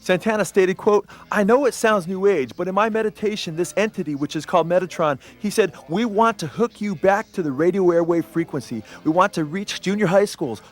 Santana stated, quote, "I know it sounds new age, but in my meditation, this entity, which is called Metatron, he said, we want to hook you back to the radio airwave frequency. We want to reach junior high schools,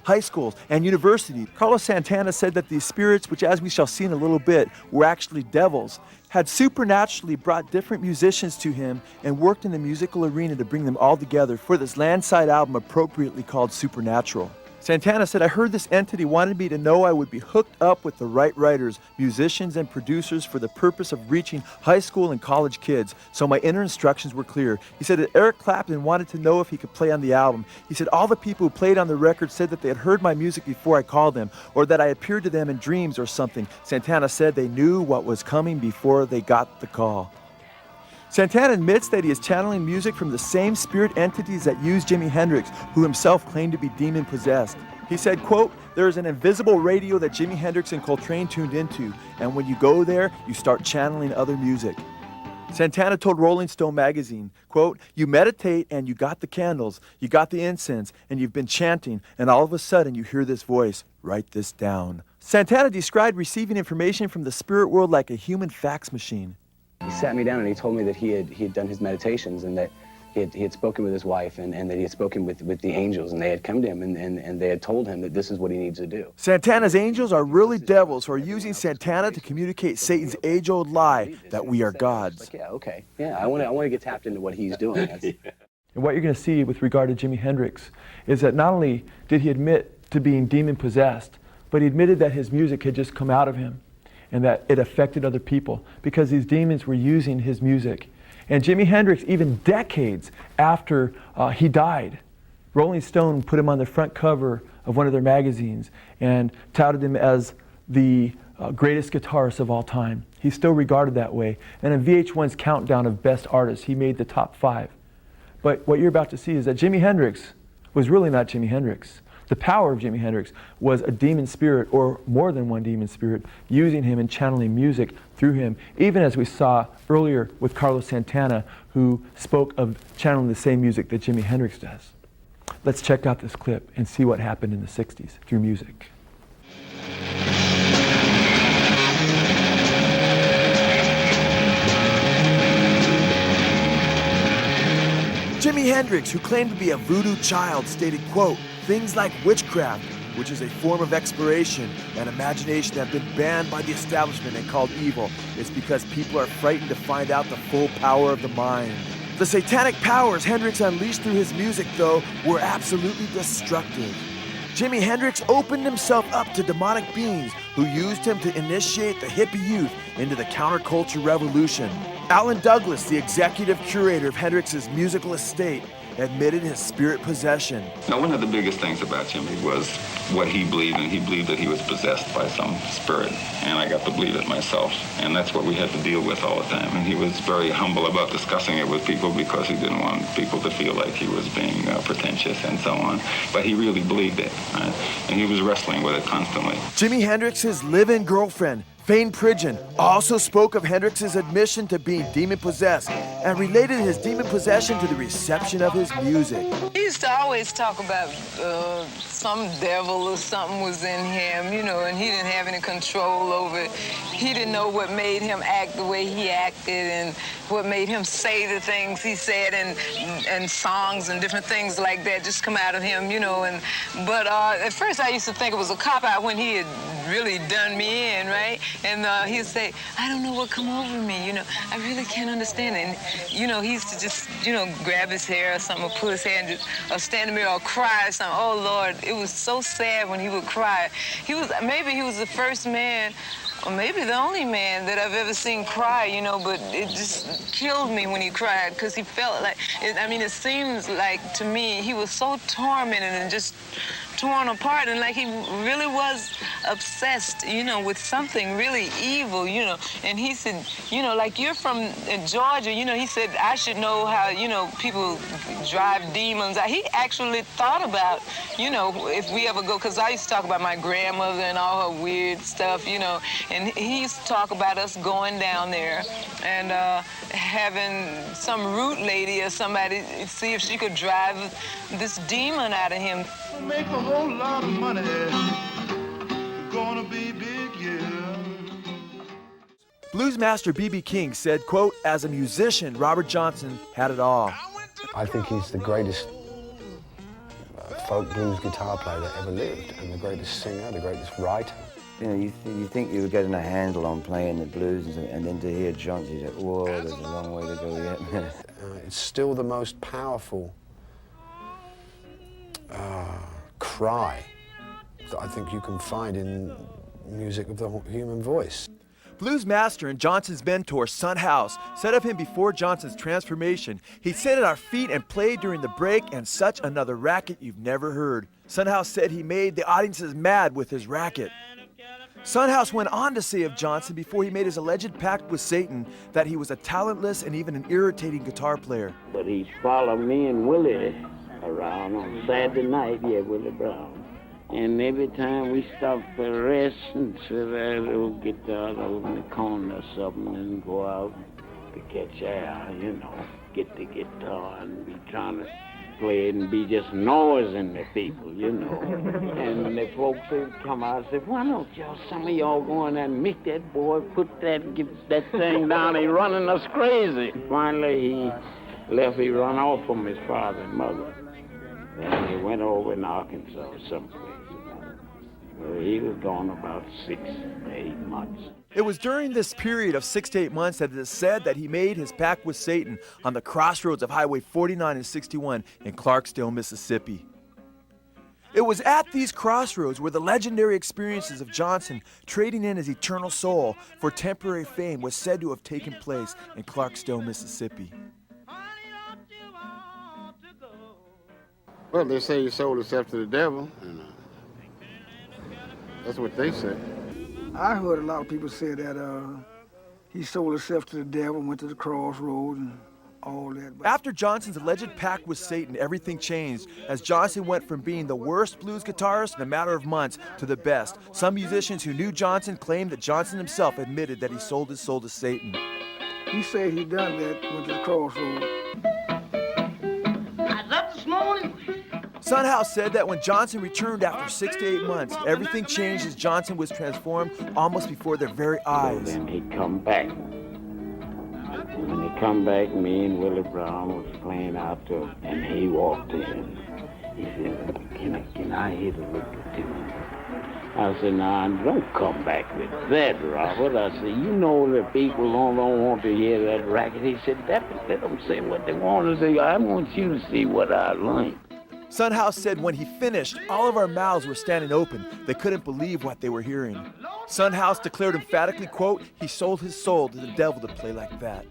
and universities." Carlos Santana said that these spirits, which as we shall see in a little bit, were actually devils, had supernaturally brought different musicians to him and worked in the musical arena to bring them all together for this Landside album appropriately called Supernatural. Santana said, "I heard this entity wanted me to know I would be hooked up with the right writers, musicians, and producers for the purpose of reaching high school and college kids, so my inner instructions were clear." He said that Eric Clapton wanted to know if he could play on the album. He said all the people who played on the record said that they had heard my music before I called them, or that I appeared to them in dreams or something. Santana said they knew what was coming before they got the call. Santana admits that he is channeling music from the same spirit entities that used Jimi Hendrix, who himself claimed to be demon-possessed. He said, quote, "There is an invisible radio that Jimi Hendrix and Coltrane tuned into, and when you go there, you start channeling other music." Santana told Rolling Stone magazine, quote, "You meditate and you got the candles, you got the incense, and you've been chanting, and all of a sudden you hear this voice, write this down." Santana described receiving information from the spirit world like a human fax machine. He sat me down and he told me that he had done his meditations and that he had spoken with his wife and that he had spoken with the angels, and they had come to him and they had told him that this is what he needs to do. Santana's angels are really devils who are using Santana to communicate Satan's age-old lie that we are gods. Like, yeah, okay. Yeah, I want to get tapped into what he's doing. And what you're going to see with regard to Jimi Hendrix is that not only did he admit to being demon-possessed, but he admitted that his music had just come out of him and that it affected other people because these demons were using his music. And Jimi Hendrix, even decades after he died, Rolling Stone put him on the front cover of one of their magazines and touted him as the greatest guitarist of all time. He's still regarded that way. And in VH1's countdown of best artists, he made the top 5. But what you're about to see is that Jimi Hendrix was really not Jimi Hendrix. The power of Jimi Hendrix was a demon spirit, or more than one demon spirit, using him and channeling music through him, even as we saw earlier with Carlos Santana, who spoke of channeling the same music that Jimi Hendrix does. Let's check out this clip and see what happened in the 60s through music. Jimi Hendrix, who claimed to be a voodoo child, stated, quote, "Things like witchcraft, which is a form of exploration and imagination that have been banned by the establishment and called evil, is because people are frightened to find out the full power of the mind." The satanic powers Hendrix unleashed through his music, though, were absolutely destructive. Jimi Hendrix opened himself up to demonic beings who used him to initiate the hippie youth into the counterculture revolution. Alan Douglas, the executive curator of Hendrix's musical estate, admitted his spirit possession. Now, one of the biggest things about Jimmy was what he believed, and he believed that he was possessed by some spirit, and I got to believe it myself, and that's what we had to deal with all the time. And he was very humble about discussing it with people because he didn't want people to feel like he was being pretentious and so on, but he really believed it, right? And he was wrestling with it constantly. Jimi Hendrix's live-in girlfriend, Fane Pridgeon, also spoke of Hendrix's admission to being demon-possessed and related his demon possession to the reception of his music. He used to always talk about some devil or something was in him, you know, and he didn't have any control over it. He didn't know what made him act the way he acted and what made him say the things he said, and songs and different things like that just come out of him, you know. But at first I used to think it was a cop-out when he had really done me in, right? And he'd say, "I don't know what come over me, you know, I really can't understand it." And, you know, he used to just, you know, grab his hair or something, or put his hand, or stand in the mirror, or cry or something. Oh, Lord, it was so sad when he would cry. Maybe he was the first man, or maybe the only man that I've ever seen cry, you know, but it just killed me when he cried, because he felt like, it seems like to me he was so tormented and just torn apart, and like he really was obsessed, you know, with something really evil, you know. And he said, you know, like, you're from Georgia, you know, he said, I should know how, you know, people drive demons. He actually thought about, you know, if we ever go, because I used to talk about my grandmother and all her weird stuff, you know, and he used to talk about us going down there and having some root lady or somebody see if she could drive this demon out of him. Make a whole lot of money. Gonna be big, yeah. Blues master B.B. King said, quote, "As a musician, Robert Johnson had it all." I think he's the greatest folk blues guitar player that ever lived, and the greatest singer, the greatest writer. You know, you think you were getting a handle on playing the blues, and then to hear Johnson, you say, whoa, there's a long way to go yet. It's still the most powerful cry that I think you can find in music of the human voice. Blues master and Johnson's mentor, Son House, said of him before Johnson's transformation, "He'd sit at our feet and play during the break, and such another racket you've never heard." Son House said he made the audiences mad with his racket. Son House went on to say of Johnson before he made his alleged pact with Satan that he was a talentless and even an irritating guitar player. But he followed me and Willie around on Saturday night, Willie Brown. And every time we stopped for rest and sit at a little guitar over in the corner or something and go out to catch air, get the guitar and be trying to play it and be just noising the people, And the folks would come out and say, "Why don't some of y'all go in there and make that boy put get that thing down? He running us crazy." Finally, he left. He run off from his father and mother. And he went over in Arkansas or someplace. Well, he was gone about 6 to 8 months. It was during this period of 6 to 8 months that it is said that he made his pact with Satan on the crossroads of Highway 49 and 61 in Clarksdale, Mississippi. It was at these crossroads where the legendary experiences of Johnson trading in his eternal soul for temporary fame was said to have taken place in Clarksdale, Mississippi. Well, they say he sold himself to the devil, and that's what they say. I heard a lot of people say that he sold himself to the devil, went to the crossroads and all that. But after Johnson's alleged pact with Satan, everything changed as Johnson went from being the worst blues guitarist in a matter of months to the best. Some musicians who knew Johnson claimed that Johnson himself admitted that he sold his soul to Satan. He said he done that, went to the crossroads. I was up this morning. Son House said that when Johnson returned after 6 to 8 months, everything changed as Johnson was transformed almost before their very eyes. Then he come back. When he come back, me and Willie Brown was playing out to him, and he walked in. He said, can I hit a lick or two? I said, "Nah, don't come back with that, Robert." I said, "You know the people don't want to hear that racket." He said, "Let them say what they want to say. I want you to see what I learned." Son House said when he finished, all of our mouths were standing open. They couldn't believe what they were hearing. Son House declared emphatically, quote, "He sold his soul to the devil to play like that."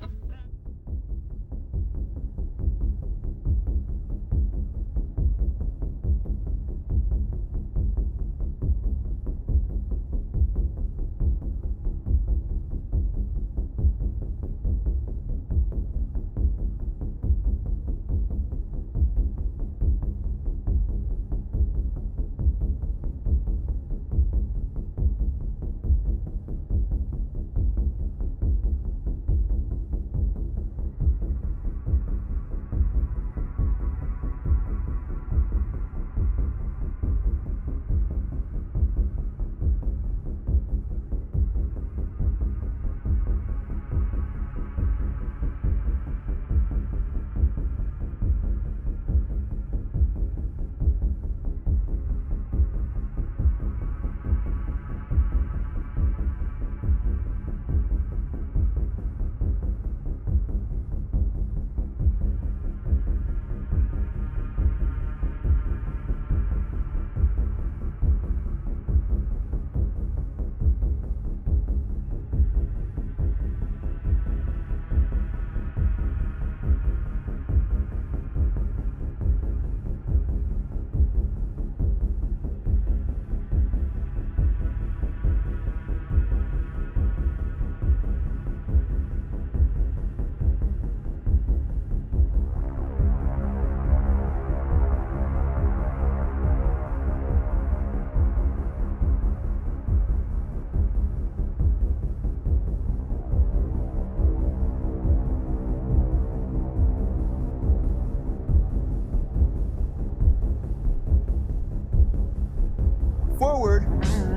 Forward.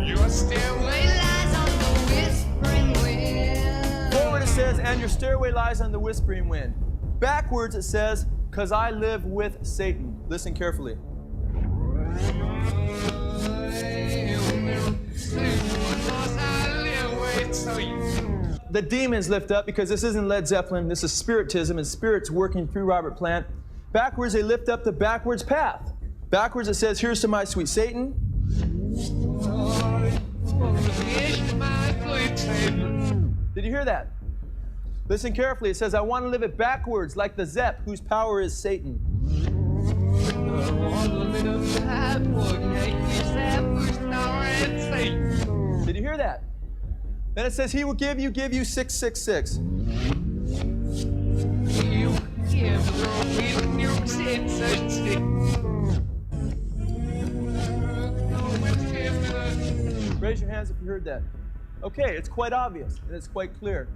Your stairway lies on the whispering wind. and your stairway lies on the whispering wind. Backwards it says, 'cause I live with Satan. Listen carefully. The demons lift up, because this isn't Led Zeppelin, this is spiritism, and spirits working through Robert Plant. Backwards, they lift up the backwards path. Backwards, it says, here's to my sweet Satan. Did you hear that? Listen carefully. It says, I want to live it backwards, like the Zepp, whose power is Satan. Did you hear that? Then it says, he will give you 666. Raise your hands if you heard that. Okay, it's quite obvious and it's quite clear.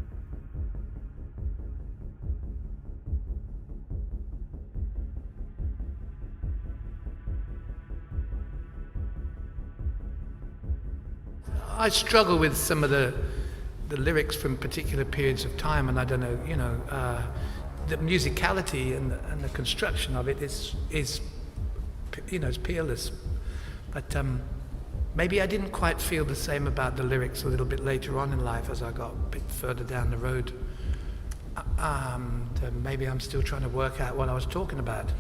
I struggle with some of the lyrics from particular periods of time, and I don't know, the musicality and the construction of it is it's peerless. But maybe I didn't quite feel the same about the lyrics a little bit later on in life as I got a bit further down the road. Maybe I'm still trying to work out what I was talking about.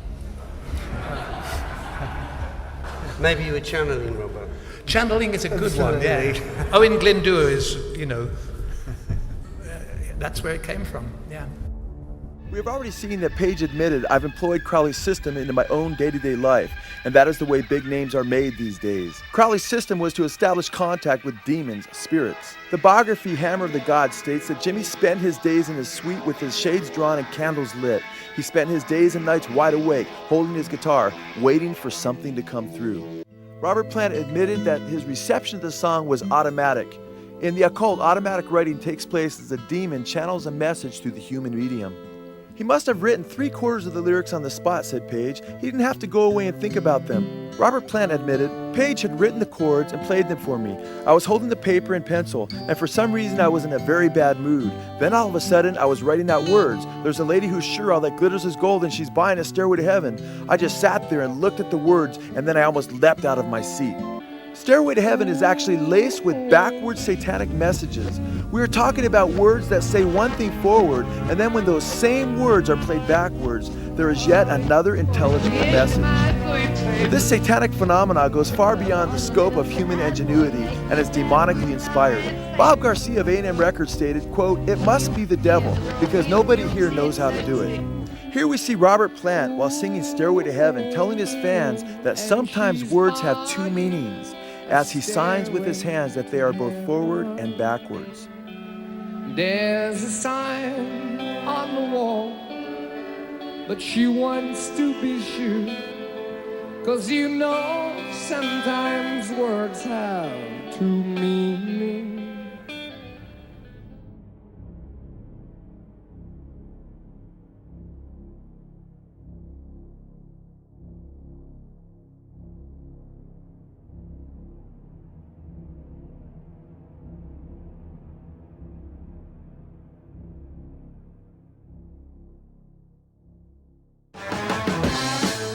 Maybe you were channeling, Robert. Channeling is a good one, yeah. Owen Glendower is, that's where it came from, yeah. We have already seen that Page admitted, I've employed Crowley's system into my own day-to-day life, and that is the way big names are made these days. Crowley's system was to establish contact with demons, spirits. The biography Hammer of the Gods states that Jimmy spent his days in his suite with his shades drawn and candles lit. He spent his days and nights wide awake, holding his guitar, waiting for something to come through. Robert Plant admitted that his reception of the song was automatic. In the occult, automatic writing takes place as a demon channels a message through the human medium. He must have written 3/4 of the lyrics on the spot, said Page. He didn't have to go away and think about them. Robert Plant admitted, Page had written the chords and played them for me. I was holding the paper and pencil, and for some reason I was in a very bad mood. Then all of a sudden I was writing out words. There's a lady who's sure all that glitters is gold and she's buying a stairway to heaven. I just sat there and looked at the words, and then I almost leapt out of my seat. Stairway to Heaven is actually laced with backwards satanic messages. We are talking about words that say one thing forward, and then when those same words are played backwards, there is yet another intelligible message. This satanic phenomena goes far beyond the scope of human ingenuity and is demonically inspired. Bob Garcia of A&M Records stated, quote, it must be the devil, because nobody here knows how to do it. Here we see Robert Plant, while singing Stairway to Heaven, telling his fans that sometimes words have two meanings, as he signs with his hands that they are both forward and backwards. There's a sign on the wall, but she wants to be sure, 'cause sometimes words have two meanings.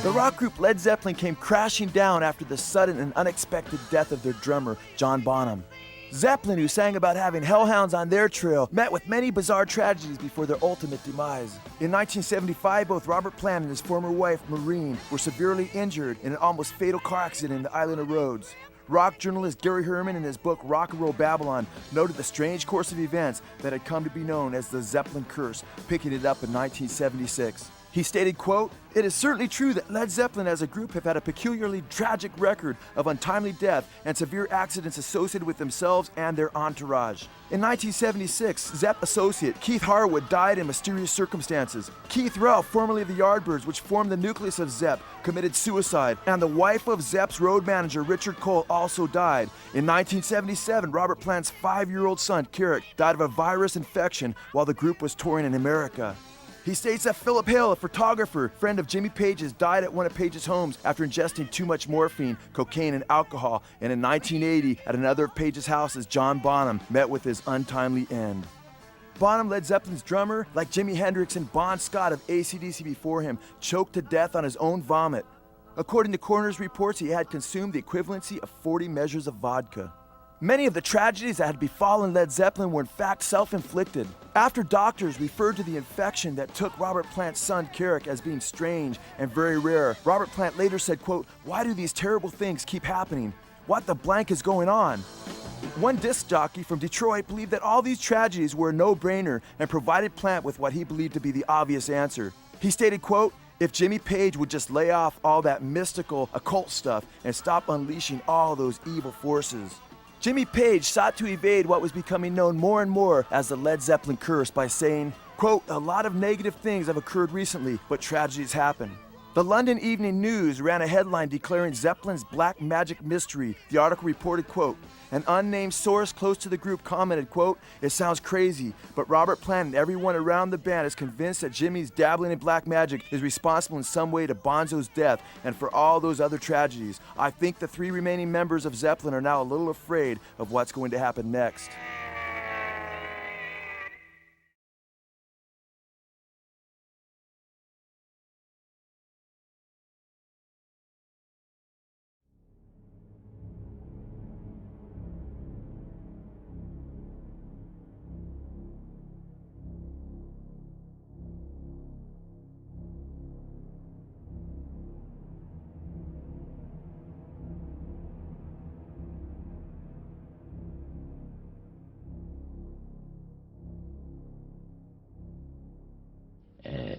The rock group Led Zeppelin came crashing down after the sudden and unexpected death of their drummer, John Bonham. Zeppelin, who sang about having hellhounds on their trail, met with many bizarre tragedies before their ultimate demise. In 1975, both Robert Plant and his former wife, Maureen, were severely injured in an almost fatal car accident in the island of Rhodes. Rock journalist Gary Herman, in his book Rock and Roll Babylon, noted the strange course of events that had come to be known as the Zeppelin Curse, picking it up in 1976. He stated, quote, it is certainly true that Led Zeppelin as a group have had a peculiarly tragic record of untimely death and severe accidents associated with themselves and their entourage. In 1976, Zepp associate Keith Harwood died in mysterious circumstances. Keith Ralph, formerly of the Yardbirds, which formed the nucleus of Zepp, committed suicide, and the wife of Zepp's road manager, Richard Cole, also died. In 1977, Robert Plant's 5-year-old son, Carrick, died of a virus infection while the group was touring in America. He states that Philip Hale, a photographer, friend of Jimmy Page's, died at one of Page's homes after ingesting too much morphine, cocaine, and alcohol. And in 1980, at another of Page's houses, John Bonham met with his untimely end. Bonham, Led Zeppelin's drummer, like Jimi Hendrix and Bon Scott of AC/DC before him, choked to death on his own vomit. According to coroner's reports, he had consumed the equivalency of 40 measures of vodka. Many of the tragedies that had befallen Led Zeppelin were in fact self-inflicted. After doctors referred to the infection that took Robert Plant's son Carrick as being strange and very rare, Robert Plant later said, quote, "Why do these terrible things keep happening? What the blank is going on?" One disc jockey from Detroit believed that all these tragedies were a no-brainer and provided Plant with what he believed to be the obvious answer. He stated, quote, "If Jimmy Page would just lay off all that mystical, occult stuff and stop unleashing all those evil forces." Jimmy Page sought to evade what was becoming known more and more as the Led Zeppelin curse by saying, quote, "A lot of negative things have occurred recently, but tragedies happen." The London Evening News ran a headline declaring Zeppelin's black magic mystery. The article reported, quote, "An unnamed source close to the group commented, quote, 'It sounds crazy, but Robert Plant and everyone around the band is convinced that Jimmy's dabbling in black magic is responsible in some way to Bonzo's death and for all those other tragedies. I think the 3 remaining members of Zeppelin are now a little afraid of what's going to happen next.'"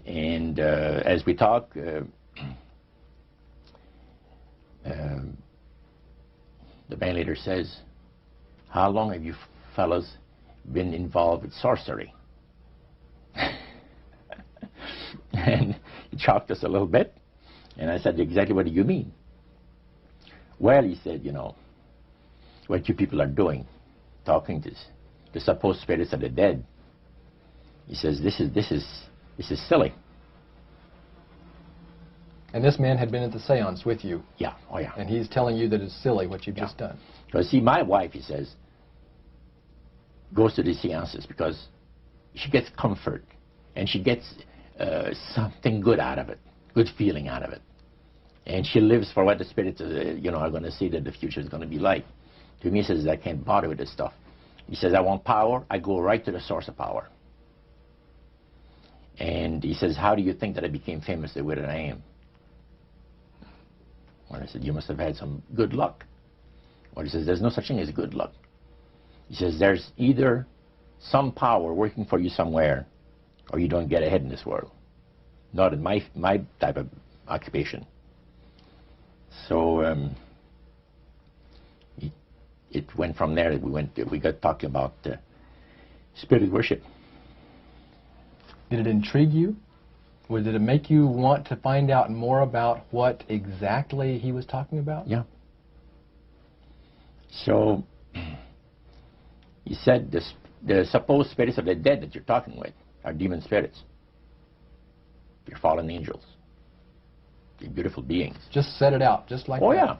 And as we talk, the band leader says, "How long have you fellas been involved with sorcery?" And he shocked us a little bit. And I said, "Exactly what do you mean?" "Well," he said, "you know, what you people are doing, talking to the supposed spirits of the dead." He says, this is silly." And this man had been at the seance with you. Yeah, oh yeah. And he's telling you that it's silly what you've just done. Because see, my wife, he says, goes to these seances because she gets comfort and she gets something good out of it, good feeling out of it. And she lives for what the spirits, are going to see that the future is going to be like. To me, he says, "I can't bother with this stuff." He says, "I want power. I go right to the source of power." And he says, "How do you think that I became famous the way that I am?" Well, I said, "You must have had some good luck." Well, he says, "There's no such thing as good luck." He says, "There's either some power working for you somewhere, or you don't get ahead in this world. Not in my type of occupation." So it went from there. We got talking about spirit worship. Did it intrigue you? Or did it make you want to find out more about what exactly he was talking about? Yeah. So he said the supposed spirits of the dead that you're talking with are demon spirits. They're fallen angels. They're beautiful beings. Just set it out, just like that. Oh, yeah.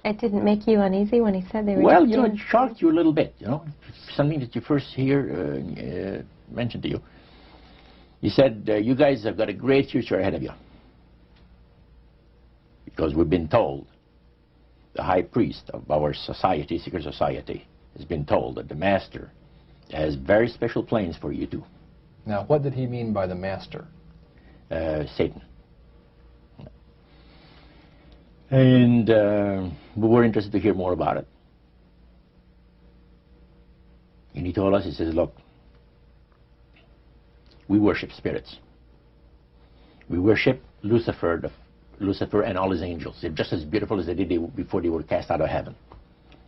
It didn't make you uneasy when he said they were... Well, it shocked you a little bit, something that you first hear mentioned to you. He said, "You guys have got a great future ahead of you. Because we've been told, the high priest of our society, secret society, has been told that the master has very special plans for you too." Now, what did he mean by the master? Satan. And we were interested to hear more about it. And he told us, he says, "Look, we worship spirits. We worship Lucifer and all his angels. They're just as beautiful as they did before they were cast out of heaven."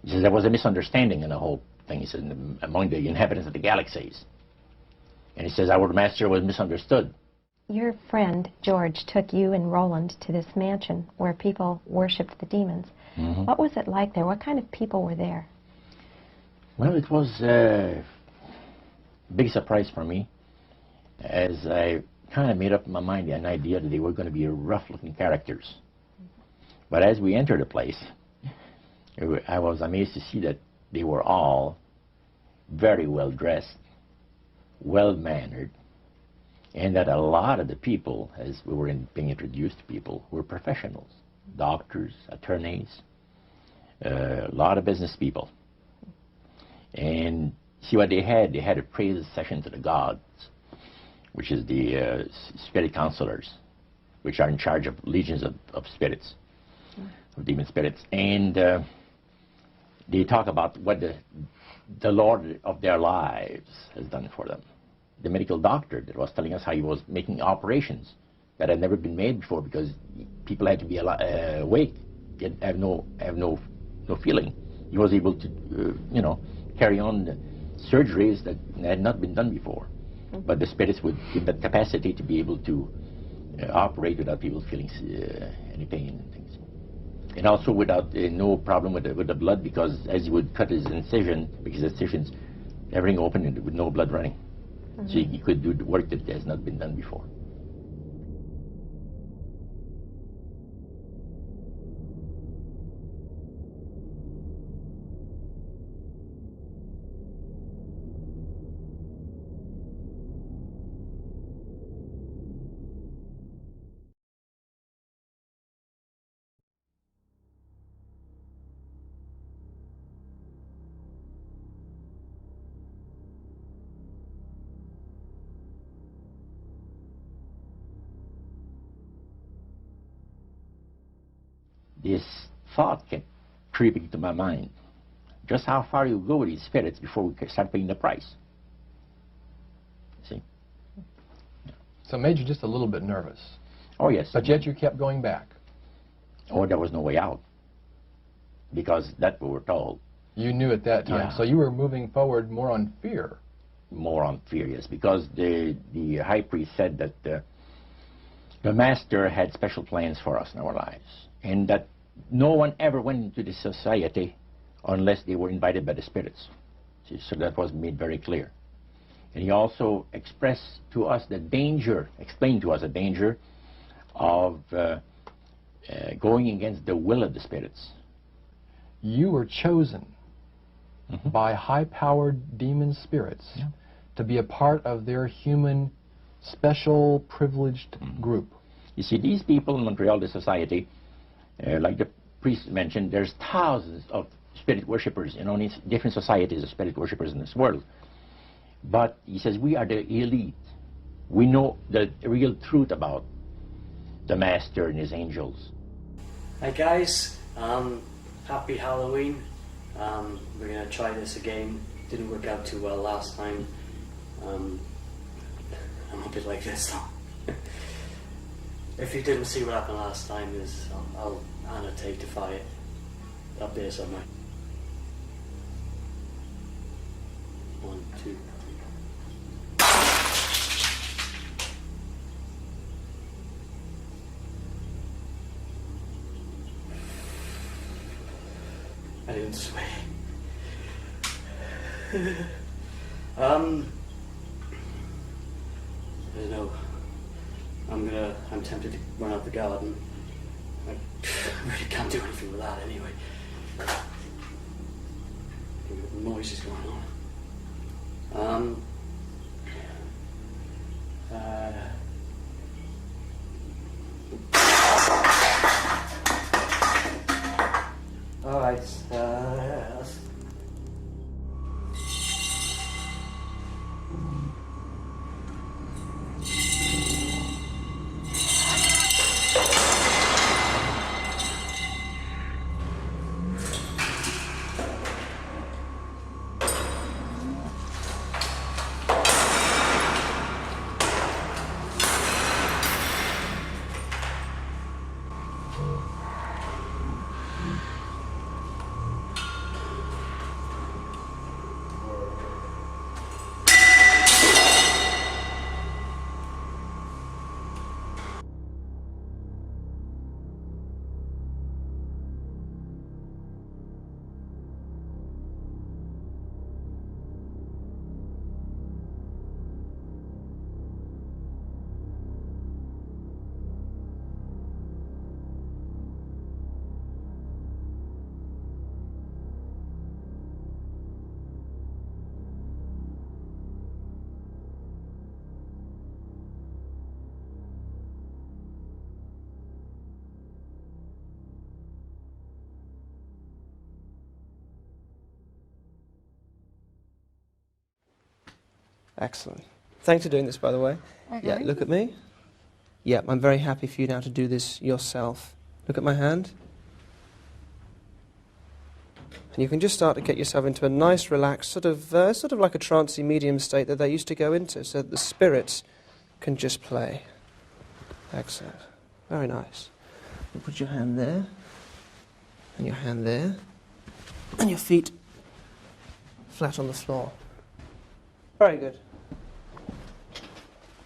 He says, "There was a misunderstanding in the whole thing," he says, "among the inhabitants of the galaxies." And he says, "Our master was misunderstood." Your friend, George, took you and Roland to this mansion where people worshipped the demons. Mm-hmm. What was it like there? What kind of people were there? Well, it was a big surprise for me, as I kind of made up in my mind an idea that they were going to be rough-looking characters. But as we entered the place, I was amazed to see that they were all very well dressed, well-mannered, and that a lot of the people, as we were being introduced to people, were professionals, doctors, attorneys, a lot of business people. And see what they had? They had a praise session to the gods, which is the spirit counselors, which are in charge of legions of spirits, of demon spirits. And they talk about what the Lord of their lives has done for them. The medical doctor that was telling us how he was making operations that had never been made before because people had to be awake, have no feeling. He was able to, carry on the surgeries that had not been done before. But the spirits would give that capacity to be able to operate without people feeling any pain and things. And also without no problem with the blood, because as he would cut his incision, because his incisions, everything open and with no blood running. So he could do the work that has not been done before. This thought kept creeping to my mind. Just how far you go with these spirits before we start paying the price. See? So it made you just a little bit nervous. Oh, yes. But yet you kept going back. Oh, there was no way out. Because that's what we're told. You knew at that time. Yeah. So you were moving forward more on fear. More on fear, yes. Because the high priest said that the master had special plans for us in our lives. And that no one ever went into the society unless they were invited by the spirits. See, so that was made very clear. And he also expressed to us the danger, explained to us the danger of going against the will of the spirits. You were chosen by high-powered demon spirits to be a part of their human, special, privileged group. You see, these people in Montreal, the society, like the priest mentioned, there's thousands of spirit worshippers in only different societies of spirit worshippers in this world. But he says we are the elite. We know the real truth about the master and his angels. Hi guys, happy Halloween. We're going to try this again. Didn't work out too well last time. I'm a bit like this though. If you didn't see what happened last time, I'll annotate to it up there somewhere. 1, 2, 3. I didn't swear. I don't know. I'm tempted to run out the garden. I really can't do anything with that anyway. The noise is going on. All right. Excellent. Thanks for doing this, by the way. Okay. Yeah, look at me. Yeah, I'm very happy for you now to do this yourself. Look at my hand. And you can just start to get yourself into a nice, relaxed, sort of like a trancey medium state that they used to go into, so that the spirits can just play. Excellent. Very nice. You put your hand there, and your hand there, and your feet flat on the floor. Very good.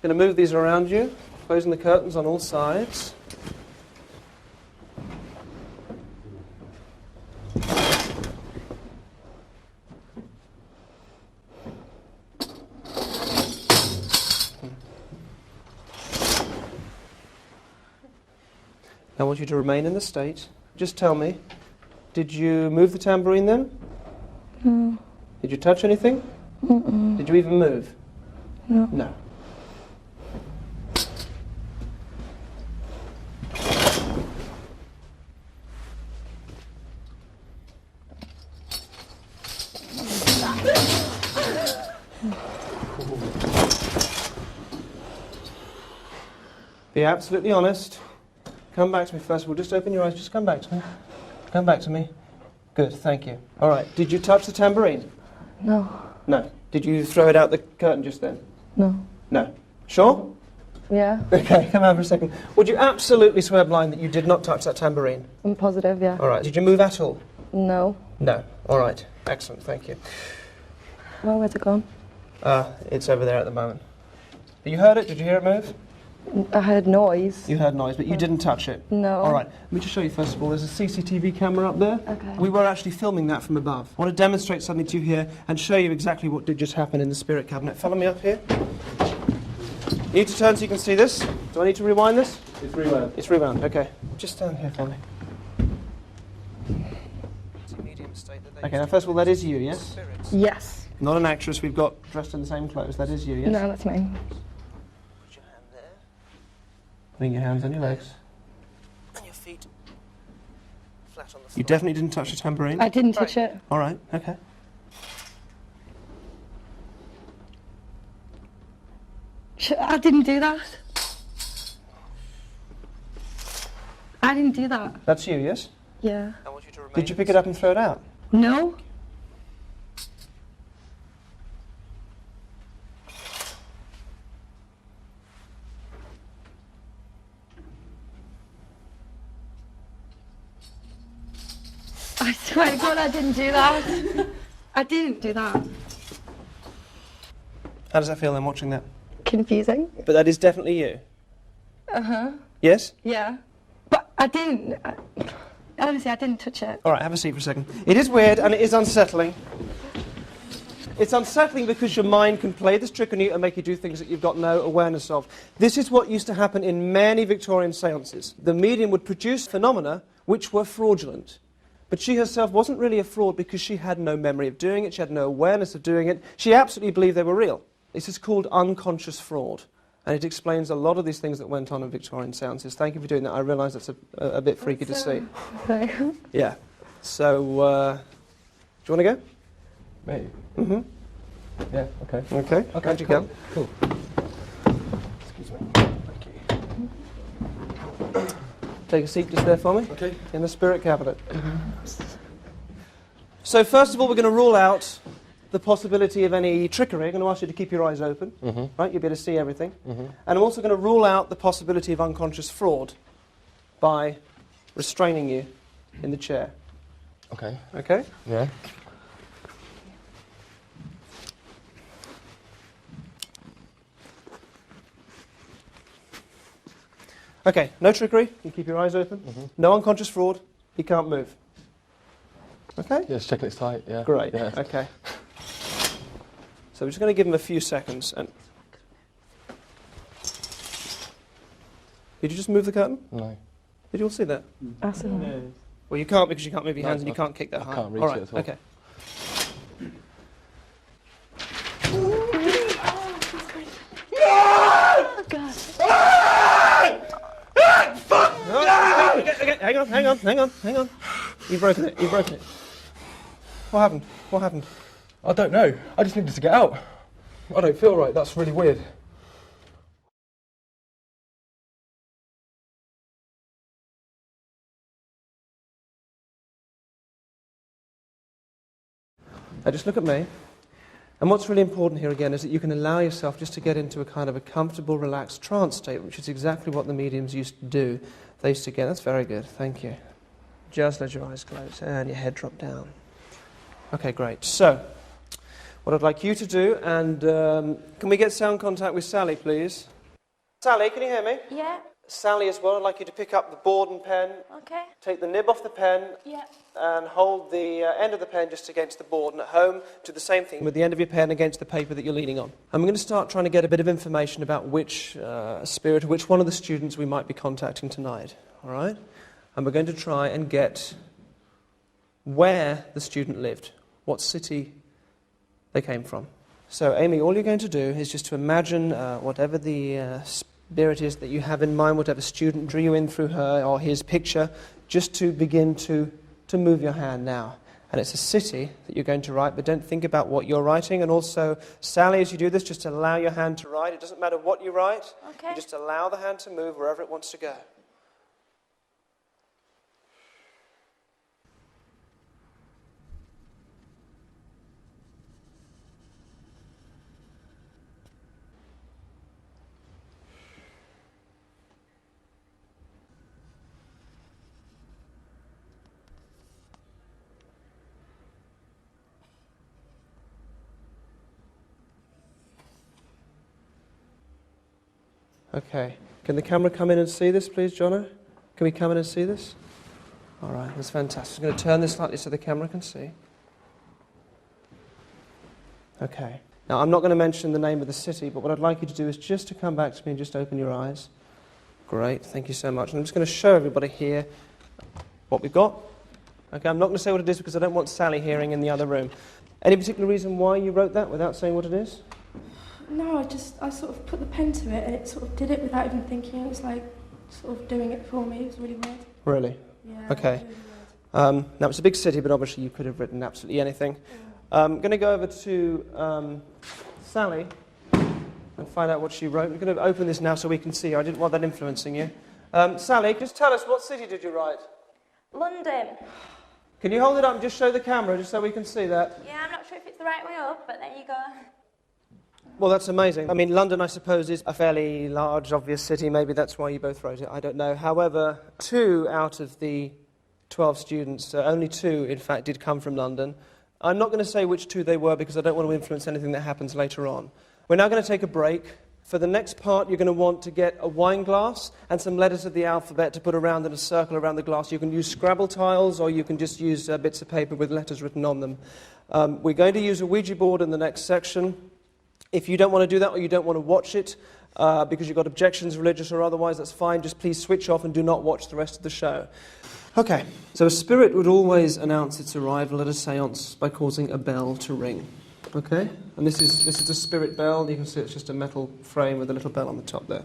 Going to move these around you, closing the curtains on all sides. I want you to remain in the state. Just tell me, did you move the tambourine then? No. Did you touch anything? Mm-mm. Did you even move? No. No. Be absolutely honest. Come back to me first of all. Just open your eyes. Just come back to me. Come back to me. Good, thank you. All right. Did you touch the tambourine? No. No. Did you throw it out the curtain just then? No. No. Sure? Yeah. Okay, come out for a second. Would you absolutely swear blind that you did not touch that tambourine? I'm positive, yeah. All right. Did you move at all? No. No. All right. Excellent, thank you. Oh, where's it gone? It's over there at the moment. You heard it? Did you hear it move? I heard noise. You heard noise, but you didn't touch it? No. All right. Let me just show you first of all. There's a CCTV camera up there. Okay. We were actually filming that from above. I want to demonstrate something to you here and show you exactly what did just happen in the spirit cabinet. Follow me up here. You need to turn so you can see this. Do I need to rewind this? It's rewound. It's rewound, okay. Just stand here for me. Okay, now first of all, that is you, yes? Yes. Not an actress we've got dressed in the same clothes. That is you, yes? No, that's me. Putting your hands on your legs. And your feet flat on the floor. You definitely didn't touch the tambourine? I didn't touch it. All right, okay. I didn't do that. I didn't do that. That's you, yes? Yeah. Did you pick it up and throw it out? No. I swear to God, I didn't do that. I didn't do that. How does that feel then, watching that? Confusing. But that is definitely you? Uh-huh. Yes? Yeah. But I didn't. Honestly, I didn't touch it. All right, have a seat for a second. It is weird and it is unsettling. It's unsettling because your mind can play this trick on you and make you do things that you've got no awareness of. This is what used to happen in many Victorian seances. The medium would produce phenomena which were fraudulent. But she herself wasn't really a fraud because she had no memory of doing it, she had no awareness of doing it. She absolutely believed they were real. This is called unconscious fraud. And it explains a lot of these things that went on in Victorian seances. Thank you for doing that. I realise that's a bit freaky to see. Okay. Yeah. So, do you want to go? Me? Mm-hmm. Yeah, okay. Okay. Okay, How'd you cool. go? Cool. Excuse me. Thank you. Take a seat just there for me. Okay. In the spirit cabinet. So first of all, we're going to rule out the possibility of any trickery. I'm going to ask you to keep your eyes open. Right? You'll be able to see everything. And I'm also going to rule out the possibility of unconscious fraud by restraining you in the chair. Okay. Okay? Yeah. Okay, no trickery. You keep your eyes open. No unconscious fraud. He can't move. Okay? Yeah, just checking it's tight, yeah. Great, Yeah. okay. So we're just going to give him a few seconds. And did you just move the curtain? No. Did you all see that? Absolutely. Well, you can't because you can't move your No, hands and you can't kick that high. I can't reach all right, it at all. okay. Oh, God. Okay, hang on. You've broken it. What happened? I don't know. I just needed to get out. I don't feel right. That's really weird. Now just look at me. And what's really important here again is that you can allow yourself just to get into a kind of a comfortable, relaxed trance state, which is exactly what the mediums used to do. They used to get, that's very good, thank you. Just let your eyes close and your head drop down. Okay, great. So, what I'd like you to do, and can we get sound contact with Sally, please? Sally, can you hear me? Yeah. Sally as well, I'd like you to pick up the board and pen. Okay. Take the nib off the pen. Yeah. And hold the end of the pen just against the board, and at home do the same thing with the end of your pen against the paper that you're leaning on. I'm going to start trying to get a bit of information about which spirit, which one of the students we might be contacting tonight, all right? And we're going to try and get where the student lived, what city they came from. So Amy, all you're going to do is just to imagine whatever the spirit is that you have in mind, whatever student drew you in through her or his picture, just to begin to move your hand now. And it's a city that you're going to write, but don't think about what you're writing. And also, Sally, as you do this, just allow your hand to write. It doesn't matter what you write. Okay. You just allow the hand to move wherever it wants to go. Okay. Can the camera come in and see this, please, Jono? Can we come in and see this? All right, that's fantastic. I'm going to turn this slightly so the camera can see. Okay. Now, I'm not going to mention the name of the city, but what I'd like you to do is just to come back to me and just open your eyes. Great, thank you so much. And I'm just going to show everybody here what we've got. Okay, I'm not going to say what it is because I don't want Sally hearing in the other room. Any particular reason why you wrote that without saying what it is? No, I sort of put the pen to it and it sort of did it without even thinking. It was like sort of doing it for me. It was really weird. Really? Yeah. Okay. Now, it's a big city, but obviously you could have written absolutely anything. I'm going to go over to Sally and find out what she wrote. I'm going to open this now so we can see her. I didn't want that influencing you. Sally, just tell us, what city did you write? London. Can you hold it up and just show the camera just so we can see that? Yeah, I'm not sure if it's the right way up, but there you go. Well, that's amazing. I mean, London, I suppose, is a fairly large, obvious city. Maybe that's why you both wrote it. I don't know. However, 2 out of the 12 students, only 2, in fact, did come from London. I'm not going to say which 2 they were because I don't want to influence anything that happens later on. We're now going to take a break. For the next part, you're going to want to get a wine glass and some letters of the alphabet to put around in a circle around the glass. You can use Scrabble tiles or you can just use bits of paper with letters written on them. We're going to use a Ouija board in the next section. If you don't want to do that or you don't want to watch it because you've got objections, religious or otherwise, that's fine. Just please switch off and do not watch the rest of the show. Okay, so a spirit would always announce its arrival at a seance by causing a bell to ring. Okay? And this is a spirit bell. You can see it's just a metal frame with a little bell on the top there.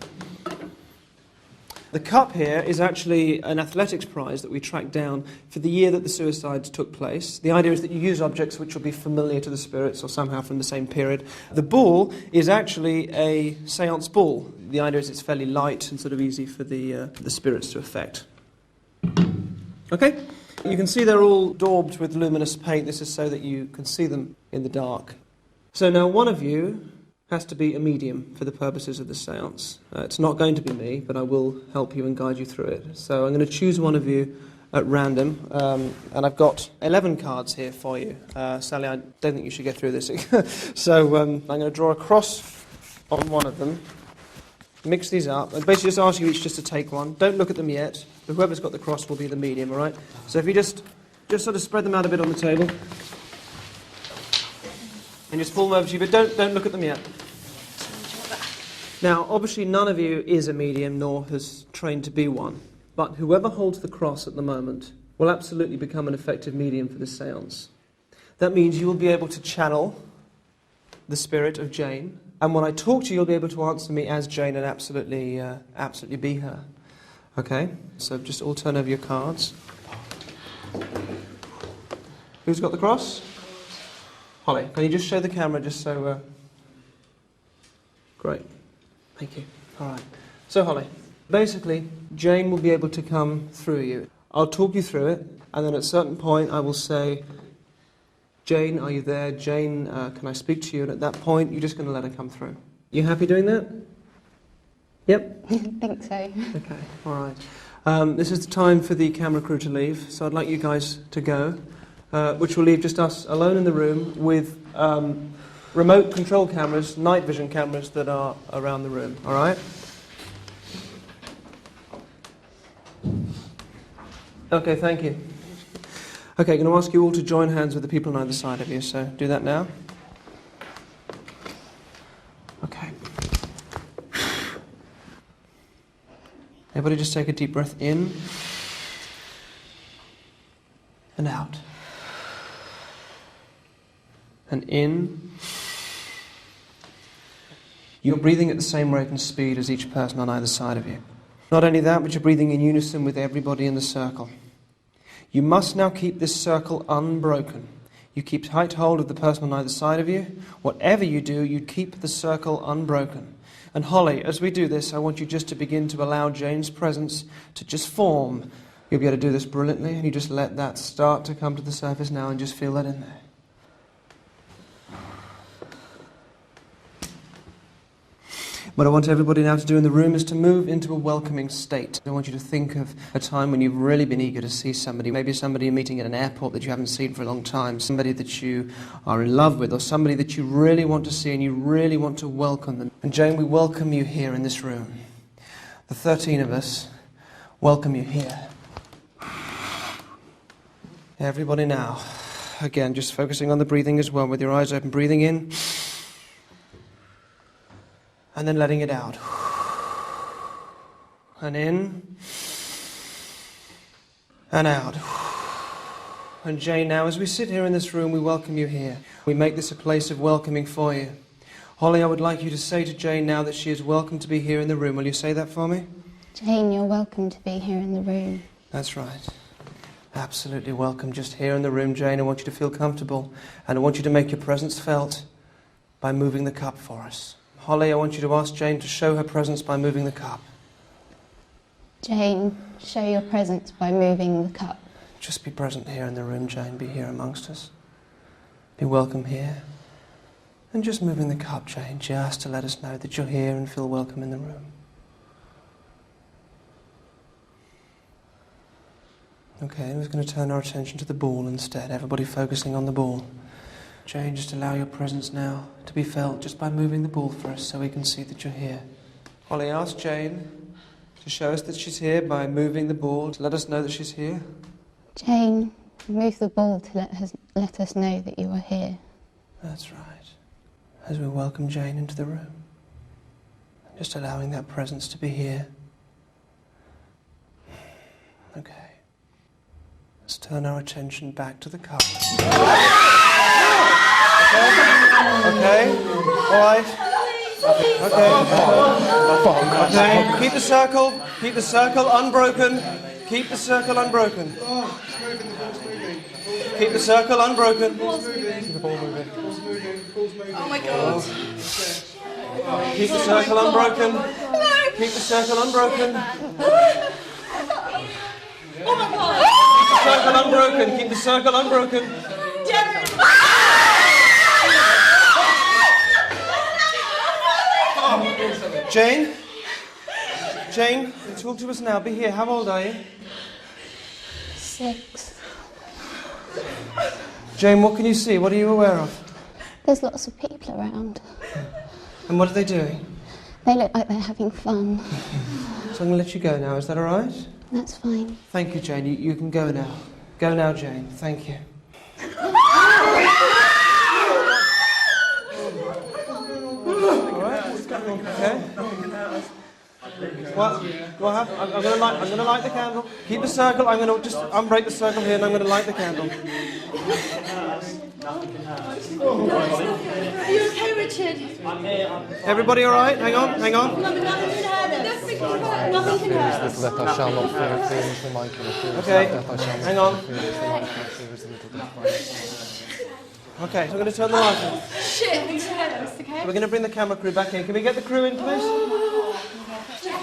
The cup here is actually an athletics prize that we tracked down for the year that the suicides took place. The idea is that you use objects which will be familiar to the spirits or somehow from the same period. The ball is actually a seance ball. The idea is it's fairly light and sort of easy for the spirits to affect. Okay? You can see they're all daubed with luminous paint. This is so that you can see them in the dark. So now one of you has to be a medium for the purposes of the seance. It's not going to be me, but I will help you and guide you through it. So I'm going to choose one of you at random, and I've got 11 cards here for you. Sally, I don't think you should get through this. So I'm going to draw a cross on one of them, mix these up, and basically just ask you each just to take one. Don't look at them yet, but whoever's got the cross will be the medium, all right? So if you just sort of spread them out a bit on the table, and just pull them over to you, but don't look at them yet. Now, obviously none of you is a medium nor has trained to be one, but whoever holds the cross at the moment will absolutely become an effective medium for this seance. That means you will be able to channel the spirit of Jane, and when I talk to you, you'll be able to answer me as Jane and absolutely be her. Okay? So just all turn over your cards. Who's got the cross? Holly, can you just show the camera just so... Great. Thank you. All right. So, Holly, basically, Jane will be able to come through you. I'll talk you through it, and then at a certain point I will say, Jane, are you there? Jane, can I speak to you? And at that point, you're just going to let her come through. You happy doing that? Yep? I think so. Okay, all right. This is the time for the camera crew to leave, so I'd like you guys to go, which will leave just us alone in the room with remote control cameras, night vision cameras that are around the room, all right? Okay, thank you. Okay, I'm going to ask you all to join hands with the people on either side of you, so do that now. Okay. Everybody just take a deep breath in and out. And in. You're breathing at the same rate and speed as each person on either side of you. Not only that, but you're breathing in unison with everybody in the circle. You must now keep this circle unbroken. You keep tight hold of the person on either side of you. Whatever you do, you keep the circle unbroken. And Holly, as we do this, I want you just to begin to allow Jane's presence to just form. You'll be able to do this brilliantly, and you just let that start to come to the surface now and just feel that in there. What I want everybody now to do in the room is to move into a welcoming state. I want you to think of a time when you've really been eager to see somebody, maybe somebody you're meeting at an airport that you haven't seen for a long time, somebody that you are in love with, or somebody that you really want to see and you really want to welcome them. And Jane, we welcome you here in this room. The 13 of us welcome you here. Everybody now, again, just focusing on the breathing as well, with your eyes open, breathing in. And then letting it out. And in. And out. And Jane, now as we sit here in this room, we welcome you here. We make this a place of welcoming for you. Holly, I would like you to say to Jane now that she is welcome to be here in the room. Will you say that for me? Jane, you're welcome to be here in the room. That's right. Absolutely welcome. Just here in the room, Jane. I want you to feel comfortable. And I want you to make your presence felt by moving the cup for us. Holly, I want you to ask Jane to show her presence by moving the cup. Jane, show your presence by moving the cup. Just be present here in the room, Jane. Be here amongst us. Be welcome here. And just moving the cup, Jane, just to let us know that you're here and feel welcome in the room. Okay, we're going to turn our attention to the ball instead. Everybody focusing on the ball. Jane, just allow your presence now to be felt just by moving the ball for us so we can see that you're here. Holly, ask Jane to show us that she's here by moving the ball to let us know that she's here. Jane, move the ball to let us know that you are here. That's right. As we welcome Jane into the room. Just allowing that presence to be here. Okay. Let's turn our attention back to the cup. Okay, all right. Okay, keep the circle unbroken. Keep the circle unbroken. Keep the circle unbroken. Keep the ball moving. Oh my God. Keep the circle unbroken. Keep the circle unbroken. Oh my God. Keep the circle unbroken. Keep the circle unbroken. Jane, talk to us now. Be here. How old are you? 6. Jane, what can you see? What are you aware of? There's lots of people around. And what are they doing? They look like they're having fun. So I'm going to let you go now. Is that all right? That's fine. Thank you, Jane. You can go now. Go now, Jane. Thank you. Okay. What happened? I'm going to light the candle. Keep the circle. I'm going to just unbreak the circle here, and I'm going to light the candle. Are you okay, Richard? Everybody all right? Hang on. Nothing can hurt. Nothing can hurt. Okay. Hang on. Okay, so I'm going to turn the light on. Shit, okay. We're going to bring the camera crew back in. Can we get the crew in, please? Can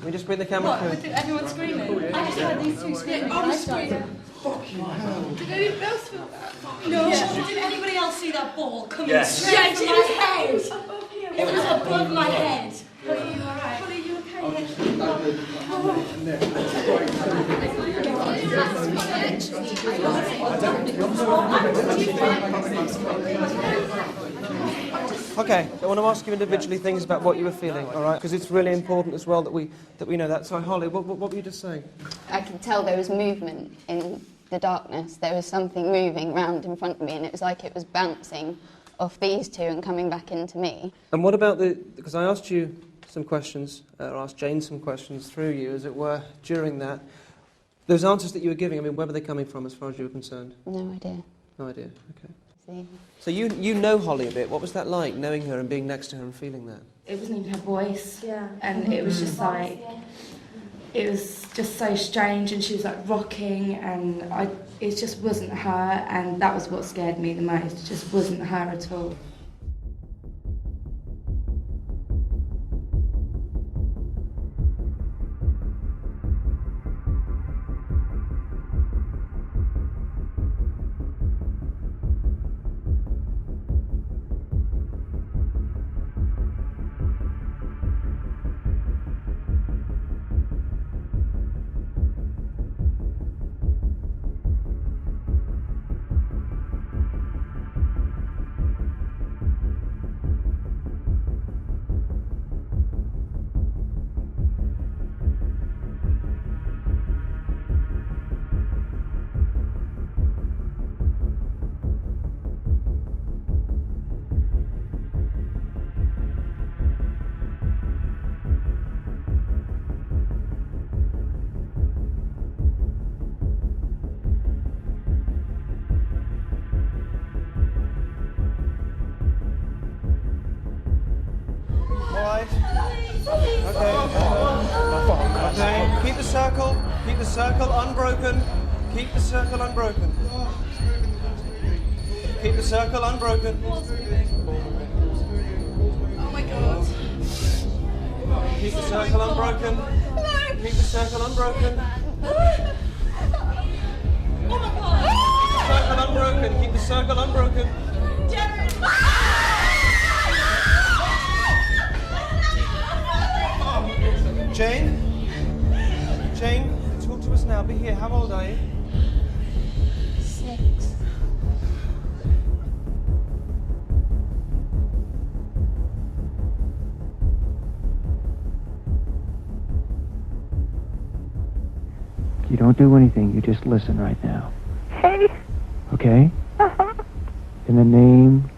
we just bring the camera crew? What, everyone screaming? I just heard these two screaming. I was screaming. Fucking hell. Did anyone else feel that? No. Yeah. Did anybody else see that ball coming straight Yeah, from my head? It was above my head. Are you alright? Are you okay? Okay, I want to ask you individually things about what you were feeling, all right? Because it's really important as well that we know that. So, Holly, what were you just saying? I could tell there was movement in the darkness. There was something moving round in front of me, and it was like it was bouncing off these two and coming back into me. And what about because I asked you some questions, or asked Jane some questions through you, as it were, during that. Those answers that you were giving, I mean, where were they coming from as far as you were concerned? No idea. No idea, okay. See? So you know Holly a bit. What was that like, knowing her and being next to her and feeling that? It wasn't even her voice. Yeah. And it was just like, it was just so strange, and she was like rocking, and it just wasn't her, and that was what scared me the most. It just wasn't her at all. Okay, keep the circle unbroken. Keep the circle unbroken. Keep the circle unbroken. Oh my god. Keep the circle unbroken. Keep the circle unbroken. Oh my god. Circle unbroken. Keep the circle unbroken. Jane, talk to us now. Be here. How old are you? 6. You don't do anything. You just listen right now. Hey. Okay? In the name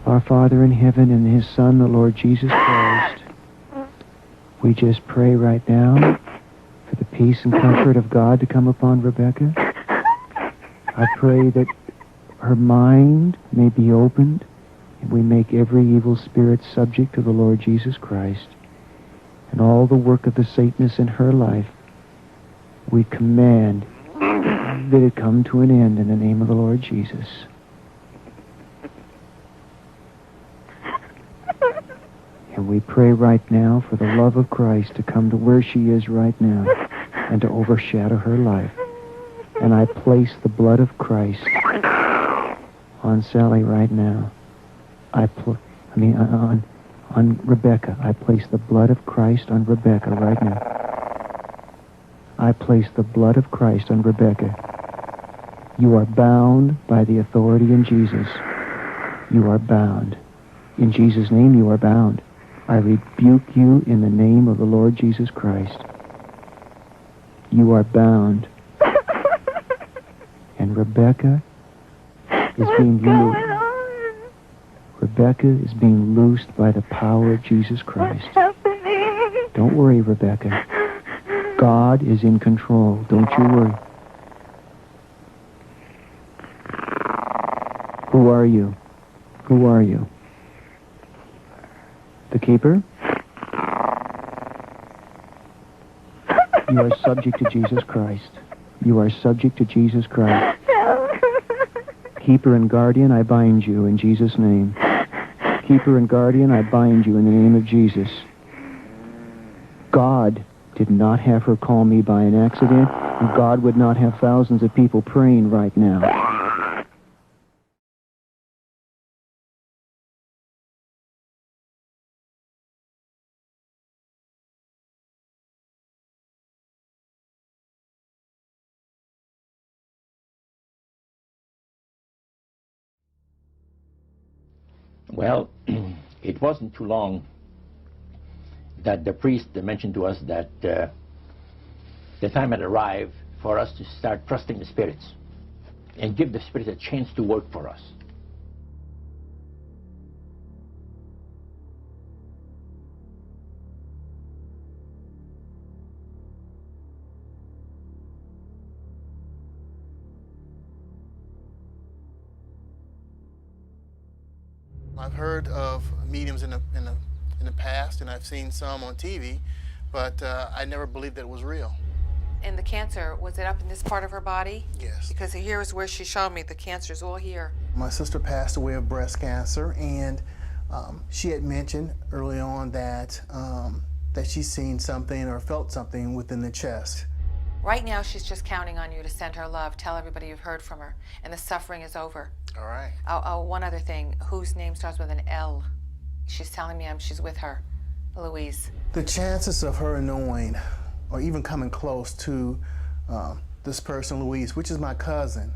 of our Father in heaven and His Son, the Lord Jesus Christ, we just pray right now for the peace and comfort of God to come upon Rebecca. I pray that her mind may be opened, and we make every evil spirit subject to the Lord Jesus Christ. And all the work of the Satanists in her life, we command that it come to an end in the name of the Lord Jesus. And we pray right now for the love of Christ to come to where she is right now and to overshadow her life. And I place the blood of Christ on Sally right now. On Rebecca. I place the blood of Christ on Rebecca right now. I place the blood of Christ on Rebecca. You are bound by the authority in Jesus. You are bound. In Jesus' name you are bound. I rebuke you in the name of the Lord Jesus Christ. You are bound. And Rebecca is being loosed. Rebecca is being loosed by the power of Jesus Christ. Don't worry, Rebecca. God is in control. Don't you worry. Who are you? Who are you? The keeper? You are subject to Jesus Christ. You are subject to Jesus Christ. Keeper and guardian, I bind you in Jesus' name. Keeper and guardian, I bind you in the name of Jesus. God did not have her call me by an accident, and God would not have thousands of people praying right now. Well, it wasn't too long that the priest mentioned to us that the time had arrived for us to start trusting the spirits and give the spirits a chance to work for us. I've heard of mediums in the past, and I've seen some on TV, but I never believed that it was real. And the cancer, was it up in this part of her body? Yes. Because here is where she showed me the cancer's all here. My sister passed away of breast cancer, and she had mentioned early on that that she's seen something or felt something within the chest. Right now, she's just counting on you to send her love. Tell everybody you've heard from her, and the suffering is over. All right. Oh, one other thing. Whose name starts with an L? She's telling me she's with her, Louise. The chances of her knowing or even coming close to this person, Louise, which is my cousin,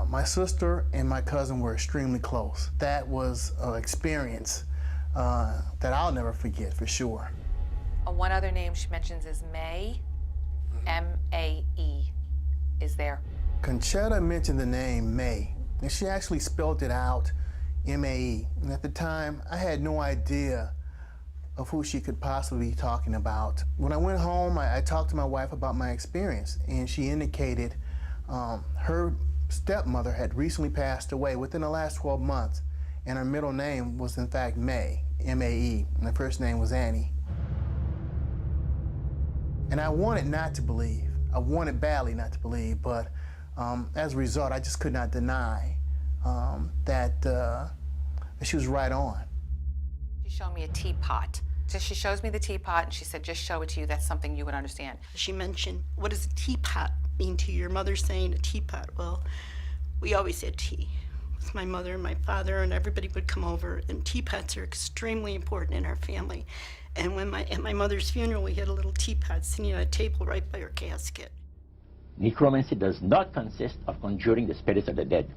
my sister and my cousin were extremely close. That was an experience that I'll never forget, for sure. One other name she mentions is May, M-A-E, is there. Conchetta mentioned the name May, and she actually spelled it out, M-A-E. And at the time, I had no idea of who she could possibly be talking about. When I went home, I talked to my wife about my experience, and she indicated her stepmother had recently passed away within the last 12 months, and her middle name was in fact May, M-A-E, and her first name was Annie. And I wanted not to believe. I wanted badly not to believe, but as a result, I just could not deny that she was right on. She showed me a teapot. So she shows me the teapot, and she said, just show it to you. That's something you would understand. She mentioned, what does a teapot mean to you? Your mother saying a teapot. Well, we always had tea with my mother and my father, and everybody would come over, and teapots are extremely important in our family. And when at my mother's funeral, we had a little teapot sitting on a table right by her casket. Necromancy does not consist of conjuring the spirits of the dead.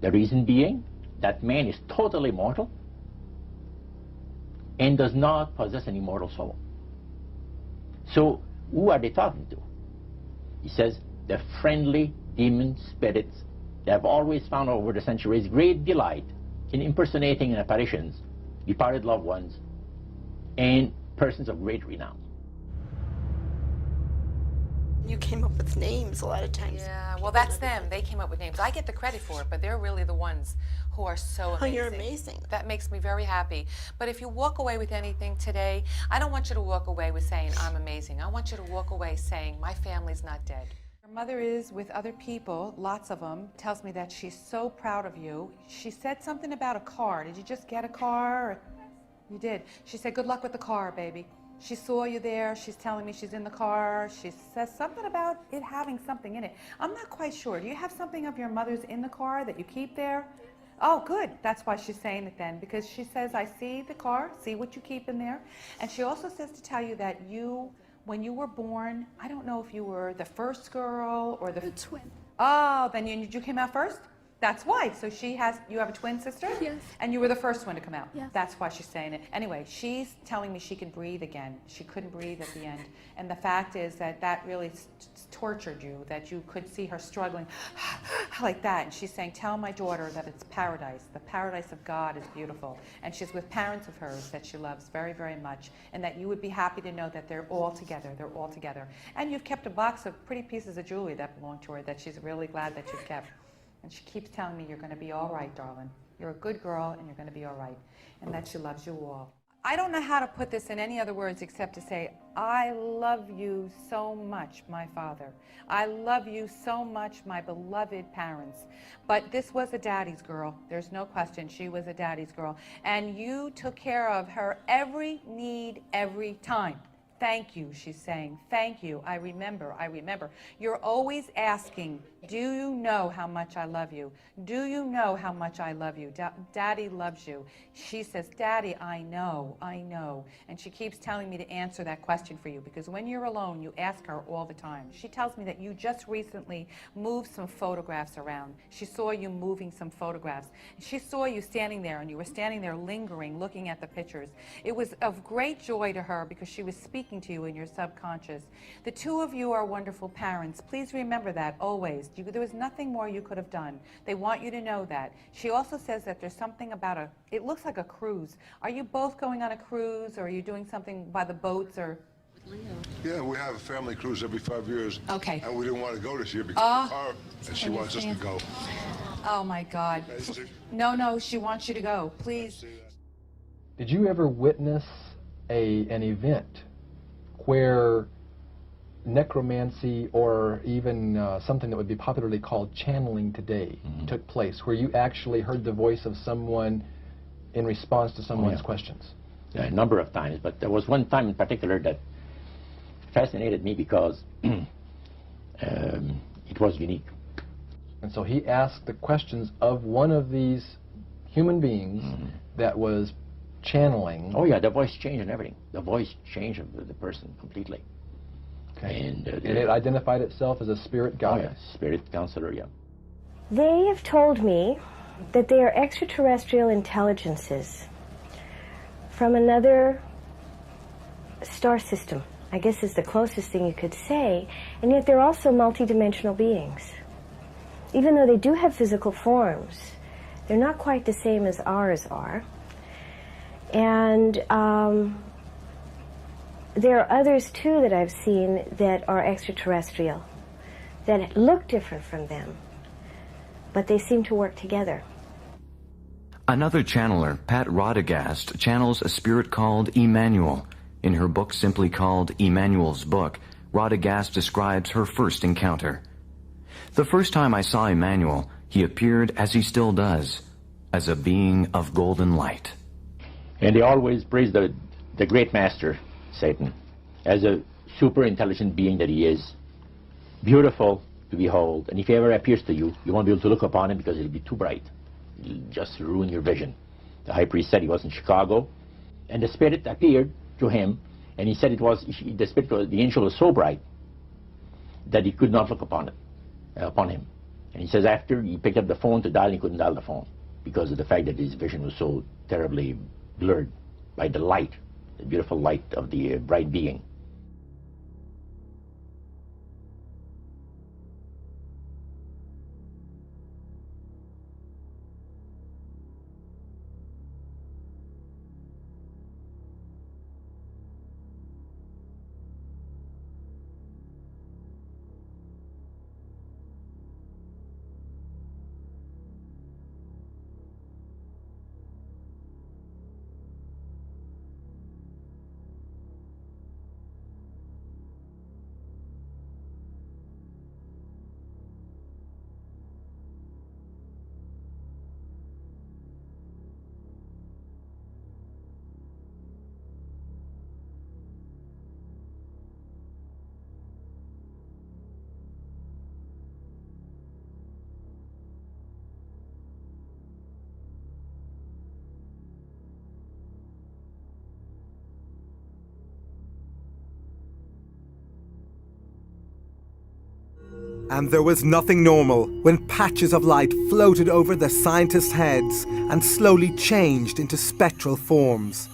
The reason being that man is totally mortal and does not possess an immortal soul. So who are they talking to? He says the friendly demon spirits that have always found over the centuries great delight in impersonating in apparitions departed loved ones and persons of great renown. You came up with names a lot of times. Yeah, well, that's them. They came up with names. I get the credit for it, but they're really the ones who are so amazing. Oh, you're amazing. That makes me very happy. But if you walk away with anything today, I don't want you to walk away with saying, I'm amazing. I want you to walk away saying, my family's not dead. Your mother is with other people, lots of them, tells me that she's so proud of you. She said something about a car. Did you just get a car? You did. She said, good luck with the car, baby. She saw you there. She's telling me she's in the car. She says something about it having something in it. I'm not quite sure. Do you have something of your mother's in the car that you keep there? Oh, good. That's why she's saying it then, because she says, I see the car, see what you keep in there. And she also says to tell you that you, when you were born, I don't know if you were the first girl or the twin. Oh, then you came out first? That's why. So you have a twin sister? Yes. And you were the first one to come out? Yes. That's why she's saying it. Anyway, she's telling me she can breathe again. She couldn't breathe at the end. And the fact is that really tortured you, that you could see her struggling like that. And she's saying, tell my daughter that it's paradise. The paradise of God is beautiful. And she's with parents of hers that she loves very, very much. And that you would be happy to know that they're all together. They're all together. And you've kept a box of pretty pieces of jewelry that belong to her that she's really glad that you've kept. And she keeps telling me, you're going to be all right, darling. You're a good girl, and you're going to be all right. And that she loves you all. I don't know how to put this in any other words except to say, I love you so much, my father. I love you so much, my beloved parents. But this was a daddy's girl. There's no question. She was a daddy's girl. And you took care of her every need, every time. Thank you, she's saying. Thank you. I remember. I remember. You're always asking, do you know how much I love you? Do you know how much I love you? Daddy loves you. She says, Daddy, I know. I know. And she keeps telling me to answer that question for you, because when you're alone, you ask her all the time. She tells me that you just recently moved some photographs around. She saw you moving some photographs. She saw you standing there, and you were standing there lingering, looking at the pictures. It was of great joy to her because she was speaking to you in your subconscious. The two of you are wonderful parents. Please remember that always. There was nothing more you could have done. They want you to know that. She also says that there's something about it looks like a cruise. Are you both going on a cruise, or are you doing something by the boats, or? Yeah, we have a family cruise every 5 years. Okay. And we didn't want to go this year because of the car, and she wants us to go. Oh my God. No, she wants you to go. Please. Did you ever witness an event where necromancy, or even something that would be popularly called channeling today, took place, where you actually heard the voice of someone in response to someone's questions? Yeah, a number of times, but there was one time in particular that fascinated me because it was unique. And so he asked the questions of one of these human beings that was channeling. Oh yeah, the voice changed and everything. The voice changed of the person completely. Okay. And it identified itself as a spirit guide. Oh yeah, spirit counselor, yeah. They have told me that they are extraterrestrial intelligences from another star system, I guess is the closest thing you could say, and yet they're also multidimensional beings. Even though they do have physical forms, they're not quite the same as ours are. And there are others, too, that I've seen that are extraterrestrial, that look different from them, but they seem to work together. Another channeler, Pat Rodegast, channels a spirit called Emmanuel. In her book simply called Emmanuel's Book, Rodegast describes her first encounter. The first time I saw Emmanuel, he appeared, as he still does, as a being of golden light. And they always praise the great master, Satan, as a super intelligent being that he is, beautiful to behold, and if he ever appears to you, you won't be able to look upon him because it'll be too bright. It'll just ruin your vision. The high priest said he was in Chicago, and the spirit appeared to him, and he said the angel was so bright that he could not look upon him. And he says after he picked up the phone to dial, he couldn't dial the phone because of the fact that his vision was so terribly blurred by the light, the beautiful light of the bright being. And there was nothing normal when patches of light floated over the scientists' heads and slowly changed into spectral forms.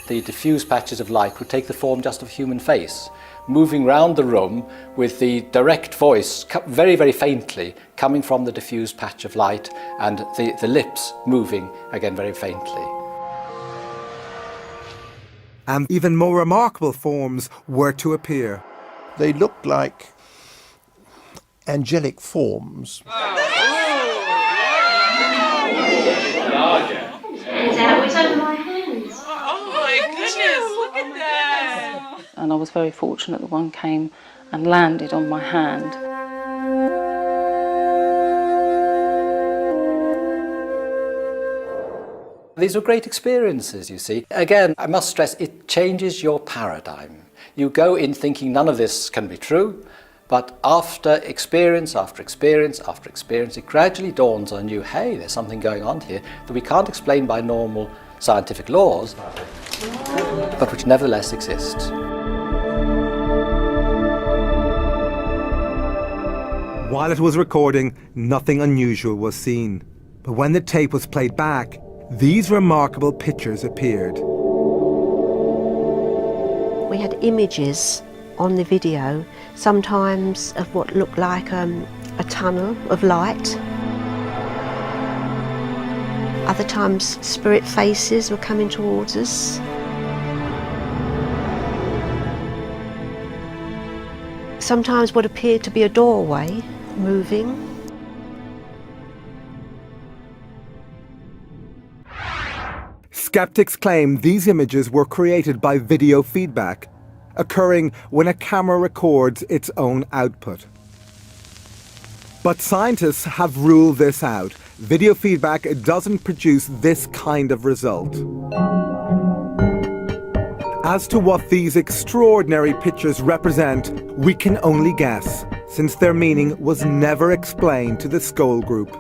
The diffused patches of light would take the form just of a human face, moving round the room with the direct voice very, very faintly coming from the diffused patch of light, and the lips moving again very faintly. And even more remarkable forms were to appear. They looked like angelic forms. Is that what's under my hands? Oh my was very fortunate that one came and landed on my hand. These were great experiences, you see. Again, I must stress, it changes your paradigm. You go in thinking none of this can be true, but after experience, after experience, after experience, it gradually dawns on you, hey, there's something going on here that we can't explain by normal scientific laws, but which nevertheless exists. While it was recording, nothing unusual was seen. But when the tape was played back, these remarkable pictures appeared. We had images on the video, sometimes of what looked like a tunnel of light. Other times spirit faces were coming towards us. Sometimes what appeared to be a doorway moving. Skeptics claim these images were created by video feedback, occurring when a camera records its own output. But scientists have ruled this out. Video feedback doesn't produce this kind of result. As to what these extraordinary pictures represent, we can only guess, since their meaning was never explained to the Skoll group.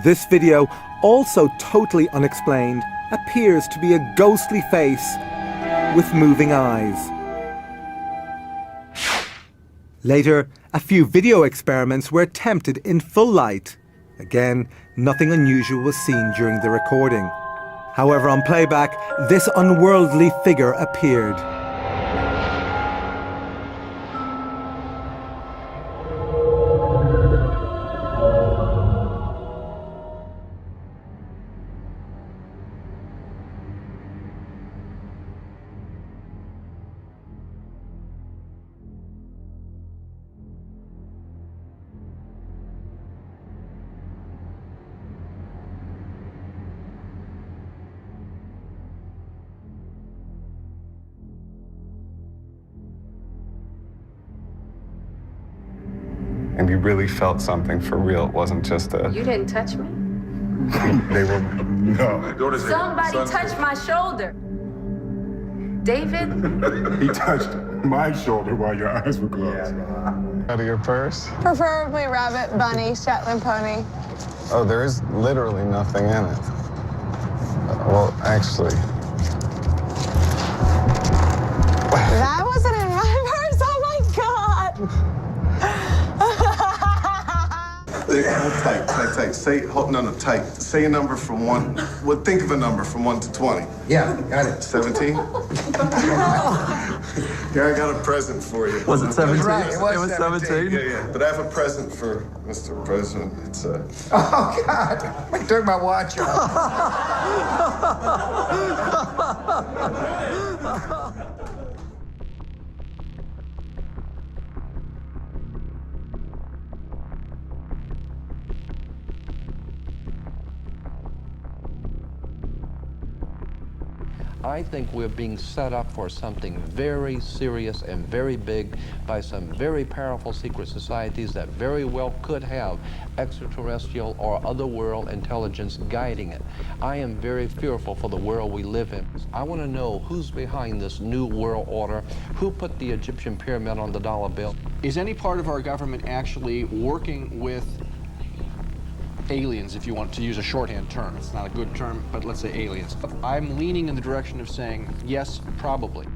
This video, also totally unexplained, appears to be a ghostly face with moving eyes. Later, a few video experiments were attempted in full light. Again, nothing unusual was seen during the recording. However, on playback, this unworldly figure appeared. And you really felt something for real. It wasn't just a... You didn't touch me? They were... No. Somebody touched my shoulder. David? He touched my shoulder while your eyes were closed. Out of your purse? Preferably rabbit, bunny, Shetland pony. Oh, there is literally nothing in it. Well, actually... That wasn't in my purse, oh my God! Tight. Say, tight. Say a number from 1. Well, think of a number from 1 to 20. Yeah, got it. 17? Here, I got a present for you. Was it 17? Right, it was 17. Yeah. But I have a present for Mr. President. It's a... Oh, God. I took my watch off. I think we're being set up for something very serious and very big by some very powerful secret societies that very well could have extraterrestrial or otherworld intelligence guiding it. I am very fearful for the world we live in. I want to know who's behind this new world order, who put the Egyptian pyramid on the dollar bill. Is any part of our government actually working with aliens, if you want to use a shorthand term? It's not a good term, but let's say aliens. I'm leaning in the direction of saying yes, probably.